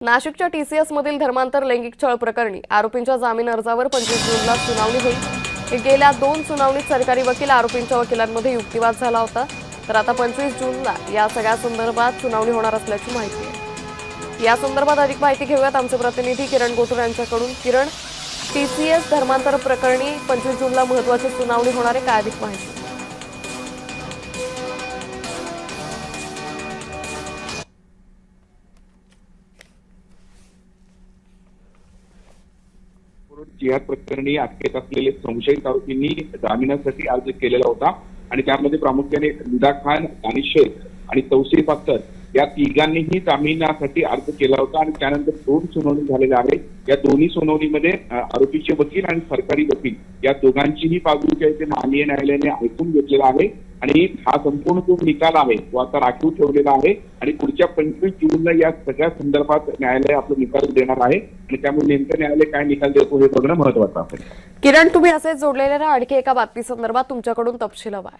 नाशिकच्या टीसीएस मधील धर्मांतर लैंगिक छळ प्रकरणी आरोपींच्या जामीन अर्जावर 25 जूनला सुनावणी होईल। गेल्या 2 सुनावणीत सरकारी वकील आरोपींच्या वकिलांमध्ये युक्तिवाद झाला होता, तर आता 25 जूनला या सगळ्या संदर्भात सुनावणी होणार असल्याची माहिती आहे। या संदर्भात अधिक माहिती घेऊयात आमचे प्रतिनिधी किरण गोटूर यांच्याकडून। किरण, टीसीएस धर्मांतर प्रकरणी 25 जूनला महत्त्वाची सुनावणी होणार आहे, काय अधिक माहिती? जिहाद प्रकरणी अटकेत असलेले संशयित आरोपींनी जामिनासाठी अर्ज केलेला होता आणि त्यामध्ये प्रामुख्याने निदा खान, दानिश शेख आणि तौसीफ अख्तर या तिघांनीही जामिनासाठी अर्ज केला होता आणि त्यानंतर 2 सुनावणी झालेल्या आहेत। या दोन्ही सुनावणीमध्ये आरोपीचे वकील आणि सरकारी वकील या दोघांचीही बाजू जी आहे ते माननीय न्यायालयाने ऐकून घेतलेला आहे आणि हा संपूर्ण जो निकाल आहे तो आता राखीव ठेवलेला आहे आणि पुढच्या 25 जूनला या सगळ्या संदर्भात न्यायालय आपला निकाल देणार आहे आणि त्यामुळे नेमकं न्यायालय काय निकाल देतो हे बघणं महत्त्वाचं आहे। किरण, तुम्ही असेच जोडलेल्या आणखी एका बातमी संदर्भात तुमच्याकडून तपशील हवा आहे।